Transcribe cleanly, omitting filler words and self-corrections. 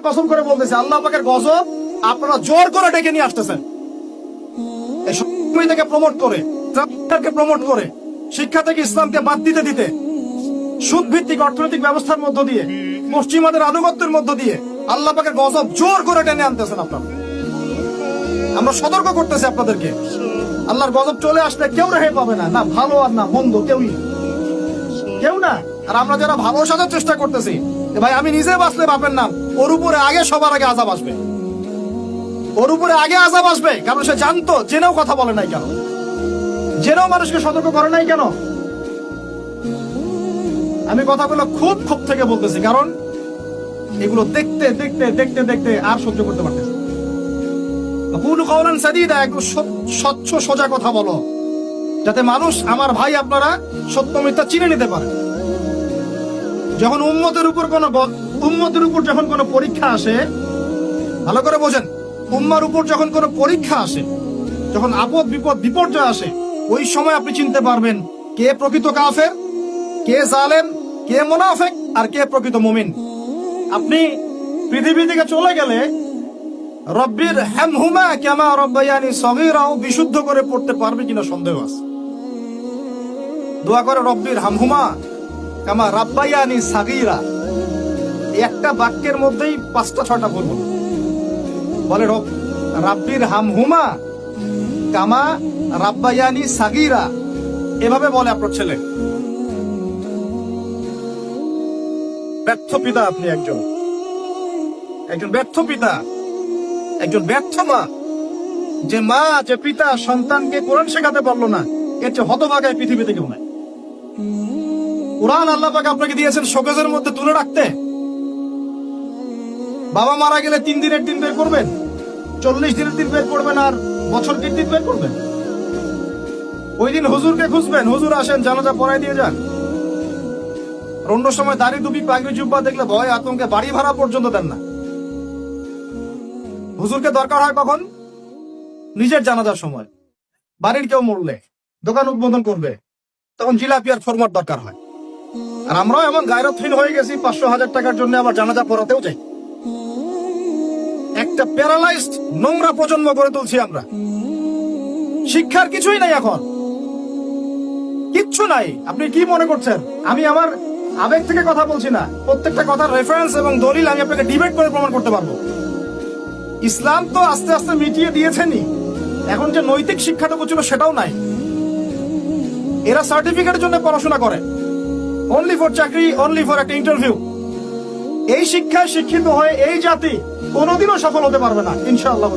কসম করে বলতেছি, আল্লাহ পাকের গজব আপনারা জোর করে ডেকে নিয়ে আসতেছেন। এই সময় থেকে প্রমোট করে, প্রমোট করে, শিক্ষা থেকে ইসলামকে বাদ দিতে দিতে, সুদ ভিত্তিক অর্থনৈতিক ব্যবস্থার মধ্য দিয়ে, পশ্চিমাদের আনুগত্যের মধ্য দিয়ে আল্লাহ পাকের গজব জোর করে টেনে আনতেছেন আপনারা। আমরা সতর্ক করতেছি আপনাদেরকে, আল্লাহর গজব চলে আসলে কেউ রেহাই পাবে না, না ভালো আর না মন্দ, কেউ না। আর আমরা যারা ভালো সাজার চেষ্টা করতেছি, ভাই আমি নিজে বাঁচলে বাপের নাম, ওর উপরে আগে সবার আগে আযাব আসবে, ওর উপরে আগে আযাব আসবে। কারণ সে জানতো, জেনেও কথা বলে নাই কেন, জেনেও মানুষকে সতর্ক করে নাই কেন। আমি কথাগুলো খুব থেকে বলতেছি, কারণ এগুলো দেখতে দেখতে দেখতে দেখতে আর সহ্য করতে পারতেছি। কুলু কাওলান সাদীদা, একটু স্বচ্ছ সোজা কথা বলো, যাতে মানুষ, আমার ভাই আপনারা সত্য মিথ্যা চিনে নিতে পারে। যখন উম্মতের উপর যখন কোনো পরীক্ষা আসে, ভালো করে বোঝেন, উম্মার উপর যখন কোনো পরীক্ষা আসে, যখন আপদ বিপদ বিপর্যয় আসে, ওই সময় আপনি চিনতে পারবেন কে প্রকৃত কাফের, কে জালেম, কে মুনাফিক, আর কে প্রকৃত মুমিন। আপনি পৃথিবী থেকে চলে গেলে রব্বির হামহুমা কামা রাব্বায়ানি সগীরাও বিশুদ্ধ করে পড়তে পারবে কিনা সন্দেহ আছে। দোয়া করে রব্বির হামহুমা কামা রাব্বায়ানি সাগীরা, একটা বাক্যের মধ্যেই 5টা-6টা বলবো। বলে রাব্বির হামহুমা কামা রাব্বায়ানি সাগীরা, এভাবে বলে আপনার ছেলে। ব্যর্থ পিতা আপনি, একজন ব্যর্থ পিতা, একজন ব্যর্থ মা। যে মা, যে পিতা সন্তানকে কোরআন শেখাতে পারলো না, এর চেয়ে হতভাগা পৃথিবীতে কেউ নাই। কোরআন আল্লাহ পাক আপনাকে দিয়েছেন শোকেজের মধ্যে তুলে রাখতে। বাবা মারা গেলে 3 দিনের দিন বের করবেন, 40 দিনের দিন বের করবেন, আর বছর দিন বের করবেন। ওই দিন হুজুরকে খুঁজবেন, হুজুর আসেন জানাজা পড়াই দিয়ে যান। অন্য সময় দাড়ি টুপি পাগড়ি জুব্বা দেখলে ভয় আতঙ্কে বাড়ি ভাড়া পর্যন্ত দেন না। হুজুরকে দরকার হয় কখন? নিজের জানাজার সময়। বাড়ির কেউ মরলে, দোকান উদ্বোধন করবে, তখন জিলাপি আর ফরমার দরকার হয়। আর আমরাও এমন গায়রতহীন হয়ে গেছি, 500,000 টাকার জন্য আবার জানাজা পড়াতেও চাই। একটা প্যারালাইজড নোংরা প্রজন্ম গড়ে তুলছি আমরা। শিক্ষার কিছুই নাই, এখন কিচ্ছু নাই। আপনি কি মনে করছেন আমি আমার আবেগ থেকে কথা বলছি না? প্রত্যেকটা কথার রেফারেন্স এবং দলিল আমি আপনাকে ডিবেট করে প্রমাণ করতে পারবো। ইসলাম তো আস্তে আস্তে মিটিয়ে দিয়েছেনই, এখন যে নৈতিক শিক্ষাটুকু ছিল সেটাও নাই। এরা সার্টিফিকেটের জন্য পড়াশোনা করে, অনলি ফর চাকরি, অনলি ফর একটা ইন্টারভিউ। এই শিক্ষায় শিক্ষিত হয়ে এই জাতি কোনোদিনও সফল হতে পারবে না ইনশাআল্লাহ।